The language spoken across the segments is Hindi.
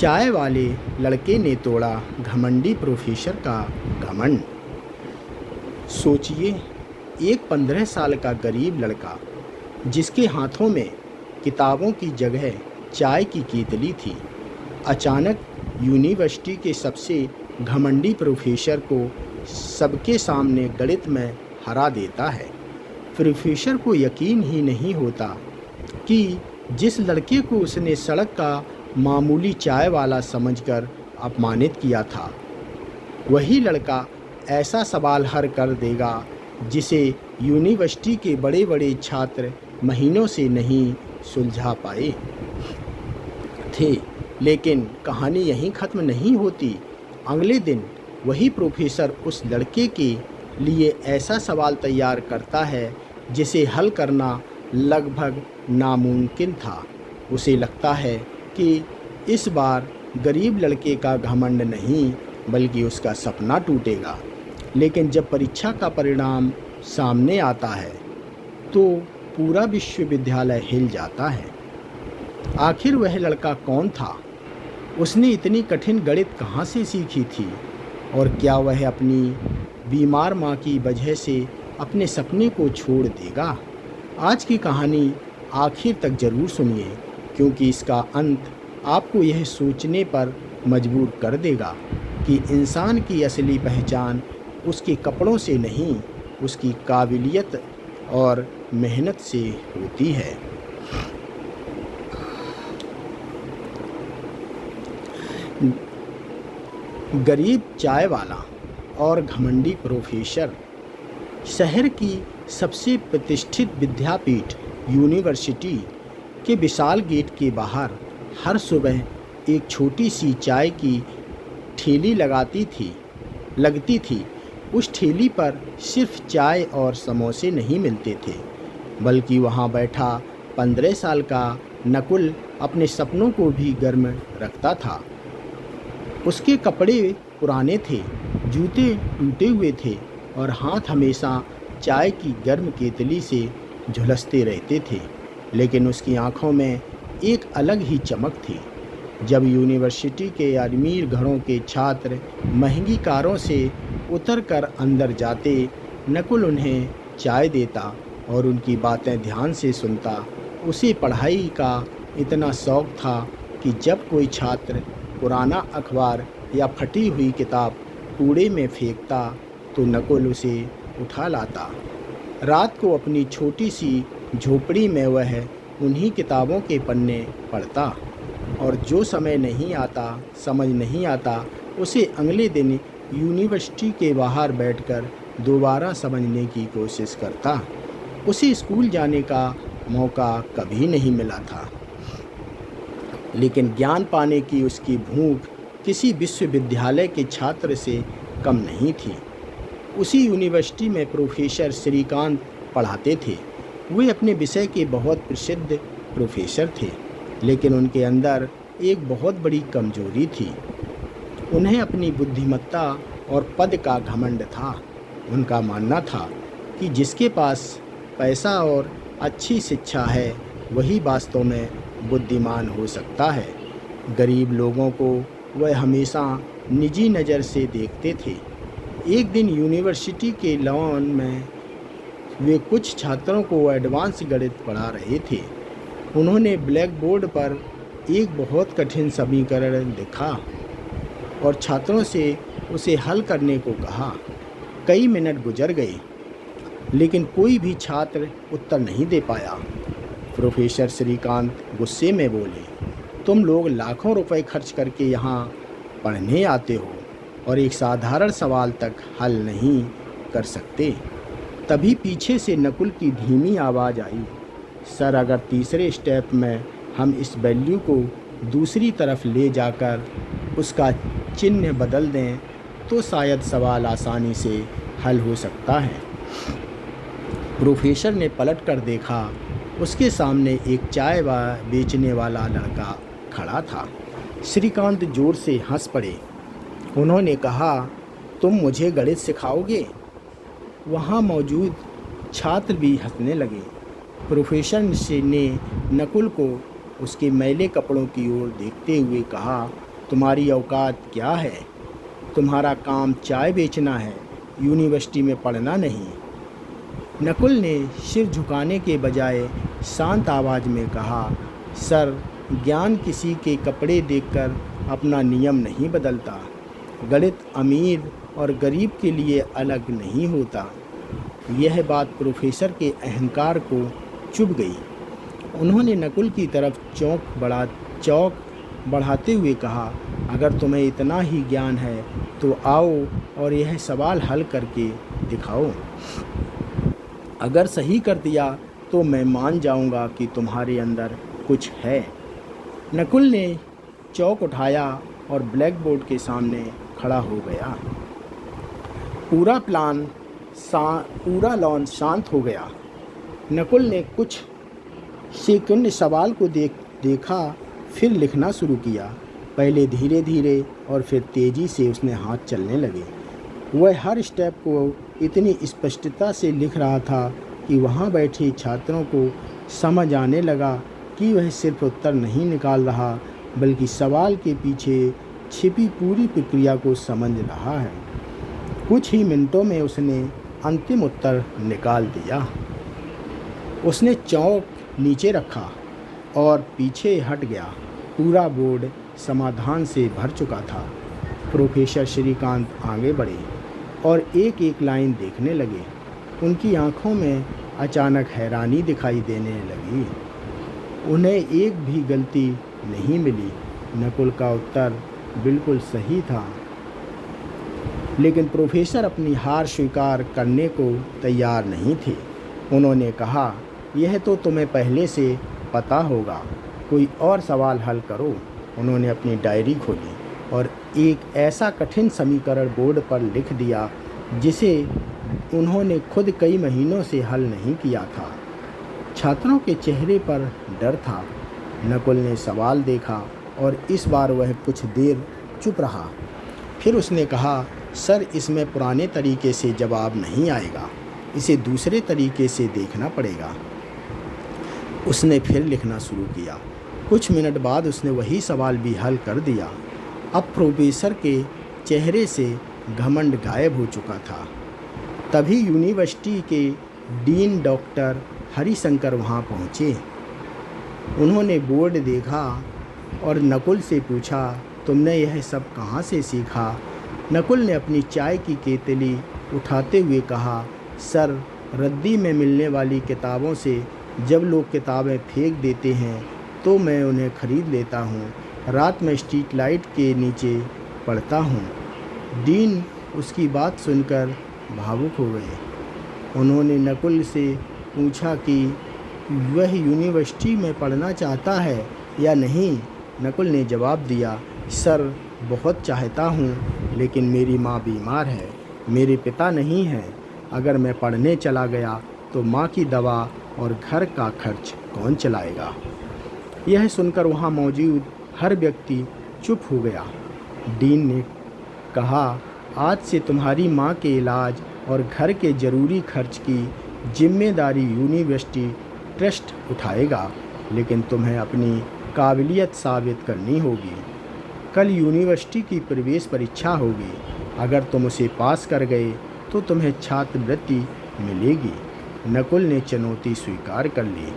चाय वाले लड़के ने तोड़ा घमंडी प्रोफेसर का घमंड। सोचिए, एक 15 साल का गरीब लड़का जिसके हाथों में किताबों की जगह चाय की केतली थी, अचानक यूनिवर्सिटी के सबसे घमंडी प्रोफेसर को सबके सामने गणित में हरा देता है। प्रोफेसर को यकीन ही नहीं होता कि जिस लड़के को उसने सड़क का मामूली चाय वाला समझकर अपमानित किया था, वही लड़का ऐसा सवाल हल कर देगा जिसे यूनिवर्सिटी के बड़े बड़े छात्र महीनों से नहीं सुलझा पाए थे। लेकिन कहानी यहीं ख़त्म नहीं होती। अगले दिन वही प्रोफेसर उस लड़के के लिए ऐसा सवाल तैयार करता है जिसे हल करना लगभग नामुमकिन था। उसे लगता है कि इस बार गरीब लड़के का घमंड नहीं बल्कि उसका सपना टूटेगा। लेकिन जब परीक्षा का परिणाम सामने आता है तो पूरा विश्वविद्यालय हिल जाता है। आखिर वह लड़का कौन था? उसने इतनी कठिन गणित कहाँ से सीखी थी? और क्या वह अपनी बीमार माँ की वजह से अपने सपने को छोड़ देगा? आज की कहानी आखिर तक ज़रूर सुनिए, क्योंकि इसका अंत आपको यह सोचने पर मजबूर कर देगा कि इंसान की असली पहचान उसके कपड़ों से नहीं, उसकी काबिलियत और मेहनत से होती है। गरीब चाय वाला और घमंडी प्रोफेसर। शहर की सबसे प्रतिष्ठित विद्यापीठ यूनिवर्सिटी के विशाल गेट के बाहर हर सुबह एक छोटी सी चाय की ठेली लगती थी। उस ठेली पर सिर्फ चाय और समोसे नहीं मिलते थे, बल्कि वहाँ बैठा 15 साल का नकुल अपने सपनों को भी गर्म रखता था। उसके कपड़े पुराने थे, जूते टूटे हुए थे और हाथ हमेशा चाय की गर्म केतली से झुलसते रहते थे। लेकिन उसकी आंखों में एक अलग ही चमक थी। जब यूनिवर्सिटी के अमीर घरों के छात्र महंगी कारों से उतरकर अंदर जाते, नकुल उन्हें चाय देता और उनकी बातें ध्यान से सुनता। उसे पढ़ाई का इतना शौक़ था कि जब कोई छात्र पुराना अखबार या फटी हुई किताब कूड़े में फेंकता तो नकुल उसे उठा लाता। रात को अपनी छोटी सी झोपड़ी में वह उन्हीं किताबों के पन्ने पढ़ता और जो समझ नहीं आता उसे अगले दिन यूनिवर्सिटी के बाहर बैठकर दोबारा समझने की कोशिश करता। उसे स्कूल जाने का मौका कभी नहीं मिला था, लेकिन ज्ञान पाने की उसकी भूख किसी विश्वविद्यालय के छात्र से कम नहीं थी। उसी यूनिवर्सिटी में प्रोफेसर श्रीकांत पढ़ाते थे। वे अपने विषय के बहुत प्रसिद्ध प्रोफेसर थे, लेकिन उनके अंदर एक बहुत बड़ी कमजोरी थी। उन्हें अपनी बुद्धिमत्ता और पद का घमंड था। उनका मानना था कि जिसके पास पैसा और अच्छी शिक्षा है वही वास्तव में बुद्धिमान हो सकता है। गरीब लोगों को वह हमेशा निजी नज़र से देखते थे। एक दिन यूनिवर्सिटी के लॉन में वे कुछ छात्रों को एडवांस गणित पढ़ा रहे थे। उन्होंने ब्लैक बोर्ड पर एक बहुत कठिन समीकरण लिखा और छात्रों से उसे हल करने को कहा। कई मिनट गुजर गए, लेकिन कोई भी छात्र उत्तर नहीं दे पाया। प्रोफेसर श्रीकांत गुस्से में बोले, तुम लोग लाखों रुपए खर्च करके यहाँ पढ़ने आते हो और एक साधारण सवाल तक हल नहीं कर सकते। तभी पीछे से नकुल की धीमी आवाज़ आई, सर, अगर तीसरे स्टेप में हम इस वैल्यू को दूसरी तरफ ले जाकर उसका चिन्ह बदल दें तो शायद सवाल आसानी से हल हो सकता है। प्रोफेसर ने पलट कर देखा। उसके सामने एक चाय बेचने वाला लड़का खड़ा था। श्रीकांत जोर से हंस पड़े। उन्होंने कहा, तुम मुझे गणित सिखाओगे? वहाँ मौजूद छात्र भी हंसने लगे। प्रोफेसर ने नकुल को उसके मैले कपड़ों की ओर देखते हुए कहा, तुम्हारी औकात क्या है? तुम्हारा काम चाय बेचना है, यूनिवर्सिटी में पढ़ना नहीं। नकुल ने सिर झुकाने के बजाय शांत आवाज़ में कहा, सर, ज्ञान किसी के कपड़े देखकर अपना नियम नहीं बदलता। गणित अमीर और गरीब के लिए अलग नहीं होता। यह बात प्रोफेसर के अहंकार को चुभ गई। उन्होंने नकुल की तरफ चौक बढ़ाते हुए कहा, अगर तुम्हें इतना ही ज्ञान है तो आओ और यह सवाल हल करके दिखाओ। अगर सही कर दिया तो मैं मान जाऊंगा कि तुम्हारे अंदर कुछ है। नकुल ने चौक उठाया और ब्लैक बोर्ड के सामने खड़ा हो गया। पूरा लॉन शांत हो गया। नकुल ने कुछ सेकंड सवाल को देखा, फिर लिखना शुरू किया। पहले धीरे धीरे और फिर तेज़ी से उसने हाथ चलने लगे। वह हर स्टेप को इतनी स्पष्टता से लिख रहा था कि वहाँ बैठे छात्रों को समझ आने लगा कि वह सिर्फ उत्तर नहीं निकाल रहा, बल्कि सवाल के पीछे छिपी पूरी प्रक्रिया को समझ रहा है। कुछ ही मिनटों में उसने अंतिम उत्तर निकाल दिया। उसने चौक नीचे रखा और पीछे हट गया। पूरा बोर्ड समाधान से भर चुका था। प्रोफेसर श्रीकांत आगे बढ़े और एक एक लाइन देखने लगे। उनकी आंखों में अचानक हैरानी दिखाई देने लगी। उन्हें एक भी गलती नहीं मिली। नकुल का उत्तर बिल्कुल सही था। लेकिन प्रोफेसर अपनी हार स्वीकार करने को तैयार नहीं थे। उन्होंने कहा, यह तो तुम्हें पहले से पता होगा, कोई और सवाल हल करो। उन्होंने अपनी डायरी खोली और एक ऐसा कठिन समीकरण बोर्ड पर लिख दिया जिसे उन्होंने खुद कई महीनों से हल नहीं किया था। छात्रों के चेहरे पर डर था। नकुल ने सवाल देखा और इस बार वह कुछ देर चुप रहा। फिर उसने कहा, सर, इसमें पुराने तरीके से जवाब नहीं आएगा, इसे दूसरे तरीके से देखना पड़ेगा। उसने फिर लिखना शुरू किया। कुछ मिनट बाद उसने वही सवाल भी हल कर दिया। अब प्रोफेसर के चेहरे से घमंड गायब हो चुका था। तभी यूनिवर्सिटी के डीन डॉक्टर हरिशंकर वहाँ पहुँचे। उन्होंने बोर्ड देखा और नकुल से पूछा, तुमने यह सब कहाँ से सीखा? नकुल ने अपनी चाय की केतली उठाते हुए कहा, सर, रद्दी में मिलने वाली किताबों से जब लोग किताबें फेंक देते हैं तो मैं उन्हें ख़रीद लेता हूँ। रात में स्ट्रीट लाइट के नीचे पढ़ता हूँ। डीन उसकी बात सुनकर भावुक हो गए। उन्होंने नकुल से पूछा कि वह यूनिवर्सिटी में पढ़ना चाहता है या नहीं। नकुल ने जवाब दिया, सर, बहुत चाहता हूँ, लेकिन मेरी माँ बीमार है, मेरे पिता नहीं हैं। अगर मैं पढ़ने चला गया तो माँ की दवा और घर का खर्च कौन चलाएगा? यह सुनकर वहाँ मौजूद हर व्यक्ति चुप हो गया। डीन ने कहा, आज से तुम्हारी माँ के इलाज और घर के ज़रूरी खर्च की जिम्मेदारी यूनिवर्सिटी ट्रस्ट उठाएगा, लेकिन तुम्हें अपनी काबिलियत साबित करनी होगी। कल यूनिवर्सिटी की प्रवेश परीक्षा होगी। अगर तुम उसे पास कर गए तो तुम्हें छात्रवृत्ति मिलेगी। नकुल ने चुनौती स्वीकार कर ली।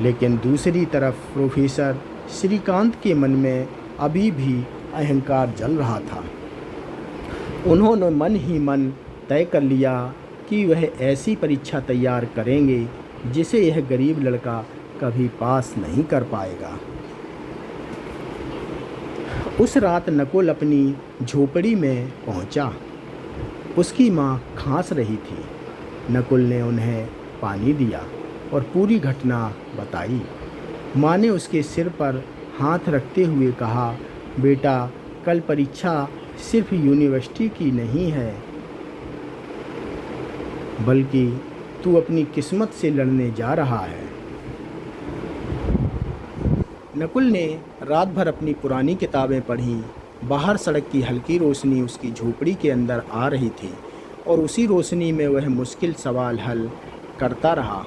लेकिन दूसरी तरफ प्रोफेसर श्रीकांत के मन में अभी भी अहंकार जल रहा था। उन्होंने मन ही मन तय कर लिया कि वह ऐसी परीक्षा तैयार करेंगे जिसे यह गरीब लड़का कभी पास नहीं कर पाएगा। उस रात नकुल अपनी झोपड़ी में पहुंचा। उसकी माँ खांस रही थी। नकुल ने उन्हें पानी दिया और पूरी घटना बताई। माँ ने उसके सिर पर हाथ रखते हुए कहा, बेटा, कल परीक्षा सिर्फ यूनिवर्सिटी की नहीं है, बल्कि तू अपनी किस्मत से लड़ने जा रहा है। नकुल ने रात भर अपनी पुरानी किताबें पढ़ीं। बाहर सड़क की हल्की रोशनी उसकी झोपड़ी के अंदर आ रही थी और उसी रोशनी में वह मुश्किल सवाल हल करता रहा।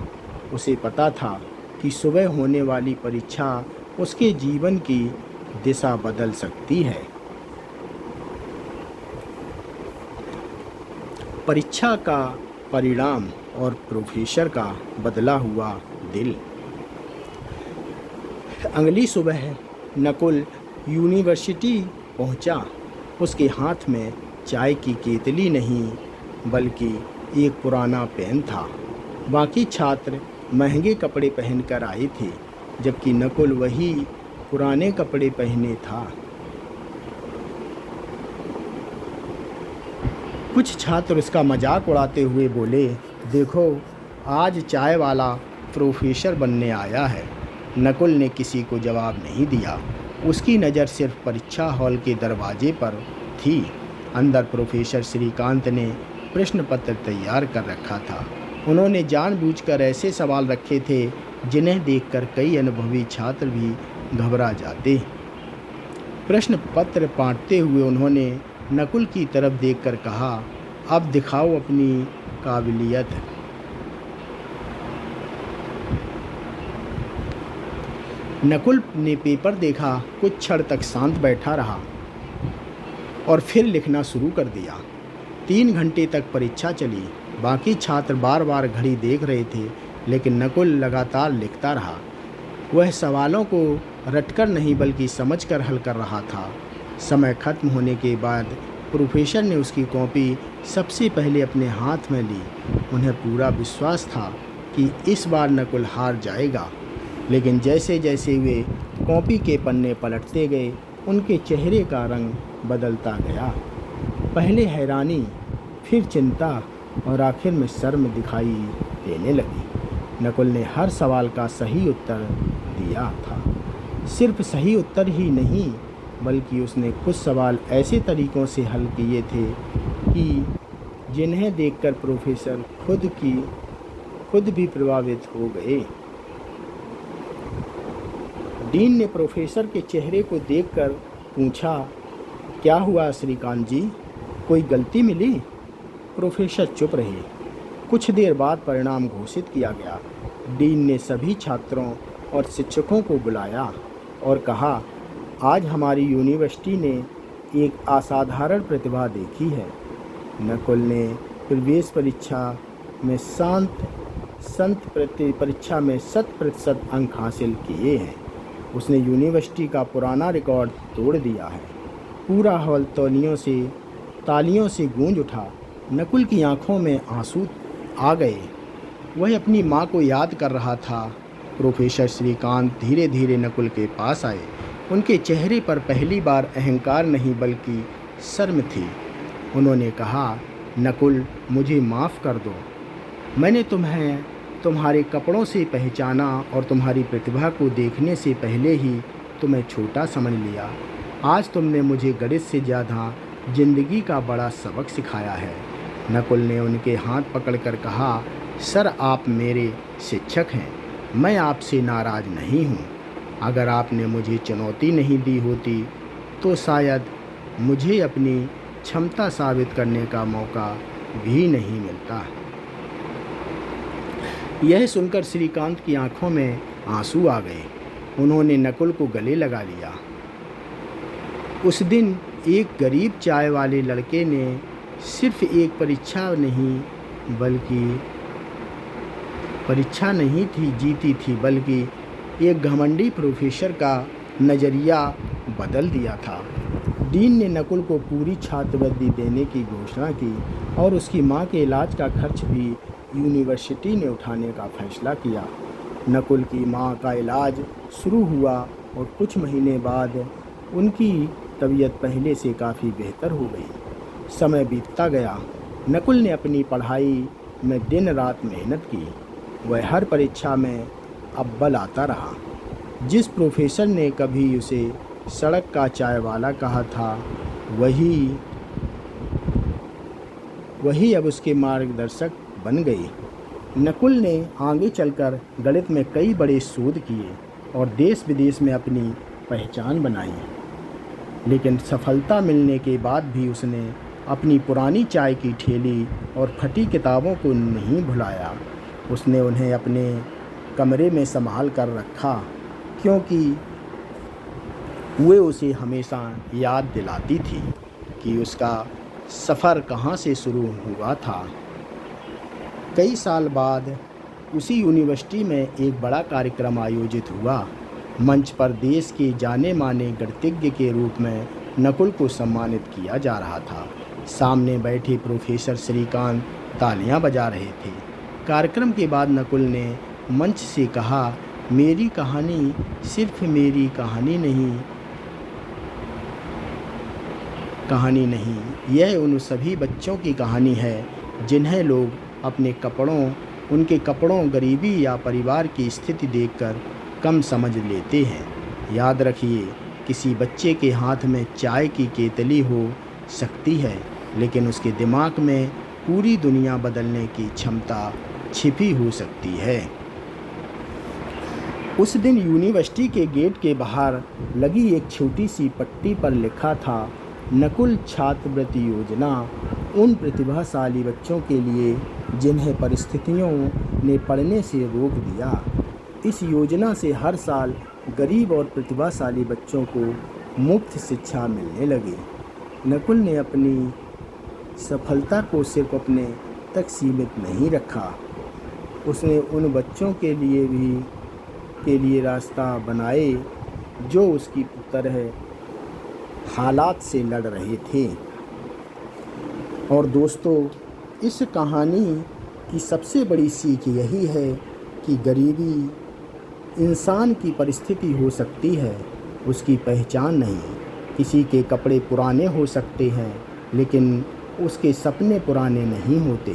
उसे पता था कि सुबह होने वाली परीक्षा उसके जीवन की दिशा बदल सकती है। परीक्षा का परिणाम और प्रोफेसर का बदला हुआ दिल। अगली सुबह नकुल यूनिवर्सिटी पहुंचा। उसके हाथ में चाय की केतली नहीं बल्कि एक पुराना पेन था। बाकी छात्र महंगे कपड़े पहनकर आए थे, जबकि नकुल वही पुराने कपड़े पहने था। कुछ छात्र उसका मजाक उड़ाते हुए बोले, देखो, आज चाय वाला प्रोफेसर बनने आया है। नकुल ने किसी को जवाब नहीं दिया। उसकी नज़र सिर्फ परीक्षा हॉल के दरवाजे पर थी। अंदर प्रोफेसर श्रीकांत ने प्रश्न पत्र तैयार कर रखा था। उन्होंने जानबूझकर ऐसे सवाल रखे थे जिन्हें देखकर कई अनुभवी छात्र भी घबरा जाते। प्रश्न पत्र बांटते हुए उन्होंने नकुल की तरफ देखकर कहा, अब दिखाओ अपनी काबिलियत। नकुल ने पेपर देखा, कुछ क्षण तक शांत बैठा रहा और फिर लिखना शुरू कर दिया। 3 घंटे तक परीक्षा चली। बाकी छात्र बार बार घड़ी देख रहे थे, लेकिन नकुल लगातार लिखता रहा। वह सवालों को रटकर नहीं बल्कि समझकर हल कर रहा था। समय खत्म होने के बाद प्रोफेसर ने उसकी कॉपी सबसे पहले अपने हाथ में ली। उन्हें पूरा विश्वास था कि इस बार नकुल हार जाएगा, लेकिन जैसे जैसे वे कॉपी के पन्ने पलटते गए, उनके चेहरे का रंग बदलता गया। पहले हैरानी, फिर चिंता और आखिर में शर्म दिखाई देने लगी। नकुल ने हर सवाल का सही उत्तर दिया था। सिर्फ सही उत्तर ही नहीं, बल्कि उसने कुछ सवाल ऐसे तरीक़ों से हल किए थे कि जिन्हें देखकर प्रोफेसर खुद भी प्रभावित हो गए। डीन ने प्रोफेसर के चेहरे को देखकर पूछा, क्या हुआ श्रीकांत जी, कोई गलती मिली? प्रोफेसर चुप रहे। कुछ देर बाद परिणाम घोषित किया गया। डीन ने सभी छात्रों और शिक्षकों को बुलाया और कहा, आज हमारी यूनिवर्सिटी ने एक असाधारण प्रतिभा देखी है। नकुल ने प्रवेश परीक्षा में 100% अंक हासिल किए हैं। उसने यूनिवर्सिटी का पुराना रिकॉर्ड तोड़ दिया है। पूरा हॉल तालियों से गूंज उठा। नकुल की आंखों में आंसू आ गए। वह अपनी माँ को याद कर रहा था। प्रोफेसर श्रीकांत धीरे धीरे नकुल के पास आए। उनके चेहरे पर पहली बार अहंकार नहीं बल्कि शर्म थी। उन्होंने कहा, नकुल, मुझे माफ़ कर दो। मैंने तुम्हें तुम्हारे कपड़ों से पहचाना और तुम्हारी प्रतिभा को देखने से पहले ही तुम्हें छोटा समझ लिया। आज तुमने मुझे गणित से ज़्यादा ज़िंदगी का बड़ा सबक सिखाया है। नकुल ने उनके हाथ पकड़कर कहा, सर, आप मेरे शिक्षक हैं। मैं आपसे नाराज़ नहीं हूँ। अगर आपने मुझे चुनौती नहीं दी होती तो शायद मुझे अपनी क्षमता साबित करने का मौका भी नहीं मिलता। यह सुनकर श्रीकांत की आंखों में आंसू आ गए। उन्होंने नकुल को गले लगा लिया। उस दिन एक गरीब चाय वाले लड़के ने सिर्फ एक परीक्षा नहीं थी जीती थी, बल्कि एक घमंडी प्रोफेसर का नज़रिया बदल दिया था। डीन ने नकुल को पूरी छात्रवृत्ति देने की घोषणा की और उसकी मां के इलाज का खर्च भी यूनिवर्सिटी ने उठाने का फैसला किया। नकुल की मां का इलाज शुरू हुआ और कुछ महीने बाद उनकी तबीयत पहले से काफ़ी बेहतर हो गई। समय बीतता गया। नकुल ने अपनी पढ़ाई में दिन रात मेहनत की। वह हर परीक्षा में अव्वल आता रहा। जिस प्रोफेसर ने कभी उसे सड़क का चाय वाला कहा था, वही अब उसके मार्गदर्शक बन गई। नकुल ने आगे चलकर गणित में कई बड़े शोध किए और देश विदेश में अपनी पहचान बनाई। लेकिन सफलता मिलने के बाद भी उसने अपनी पुरानी चाय की ठेली और फटी किताबों को नहीं भुलाया। उसने उन्हें अपने कमरे में संभाल कर रखा, क्योंकि वे उसे हमेशा याद दिलाती थी कि उसका सफ़र कहाँ से शुरू हुआ था। कई साल बाद उसी यूनिवर्सिटी में एक बड़ा कार्यक्रम आयोजित हुआ। मंच पर देश के जाने माने गणितज्ञ के रूप में नकुल को सम्मानित किया जा रहा था। सामने बैठे प्रोफेसर श्रीकांत तालियां बजा रहे थे। कार्यक्रम के बाद नकुल ने मंच से कहा, मेरी कहानी सिर्फ मेरी कहानी नहीं, यह उन सभी बच्चों की कहानी है जिन्हें लोग अपने कपड़ों, उनके कपड़ों, गरीबी या परिवार की स्थिति देखकर कम समझ लेते हैं। याद रखिए, किसी बच्चे के हाथ में चाय की केतली हो सकती है, लेकिन उसके दिमाग में पूरी दुनिया बदलने की क्षमता छिपी हो सकती है। उस दिन यूनिवर्सिटी के गेट के बाहर लगी एक छोटी सी पट्टी पर लिखा था, नकुल छात्रवृत्ति योजना उन प्रतिभाशाली बच्चों के लिए जिन्हें परिस्थितियों ने पढ़ने से रोक दिया। इस योजना से हर साल गरीब और प्रतिभाशाली बच्चों को मुफ्त शिक्षा मिलने लगी। नकुल ने अपनी सफलता को सिर्फ अपने तक सीमित नहीं रखा, उसने उन बच्चों के लिए रास्ता बनाए जो उसकी तरह हालात से लड़ रहे थे। और दोस्तों, इस कहानी की सबसे बड़ी सीख यही है कि गरीबी इंसान की परिस्थिति हो सकती है, उसकी पहचान नहीं। किसी के कपड़े पुराने हो सकते हैं, लेकिन उसके सपने पुराने नहीं होते।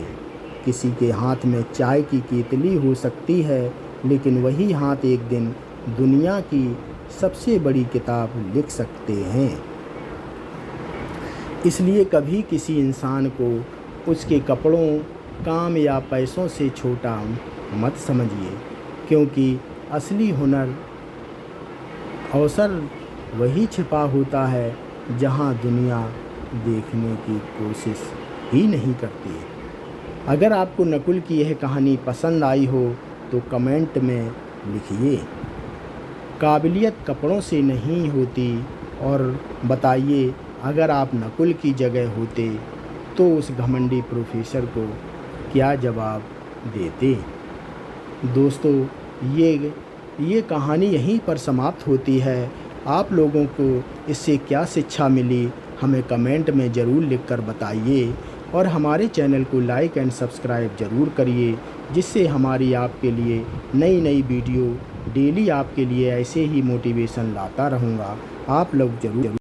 किसी के हाथ में चाय की केतली हो सकती है, लेकिन वही हाथ एक दिन दुनिया की सबसे बड़ी किताब लिख सकते हैं। इसलिए कभी किसी इंसान को उसके कपड़ों, काम या पैसों से छोटा मत समझिए, क्योंकि असली हुनर अवसर वही छिपा होता है जहां दुनिया देखने की कोशिश ही नहीं करती। अगर आपको नकुल की यह कहानी पसंद आई हो तो कमेंट में लिखिए, काबिलियत कपड़ों से नहीं होती, और बताइए अगर आप नकुल की जगह होते तो उस घमंडी प्रोफेसर को क्या जवाब देते। दोस्तों, ये कहानी यहीं पर समाप्त होती है। आप लोगों को इससे क्या शिक्षा मिली हमें कमेंट में ज़रूर लिखकर बताइए, और हमारे चैनल को लाइक एंड सब्सक्राइब ज़रूर करिए, जिससे हमारी आपके लिए नई वीडियो डेली आपके लिए ऐसे ही मोटिवेशन लाता रहूँगा। आप लोग ज़रूर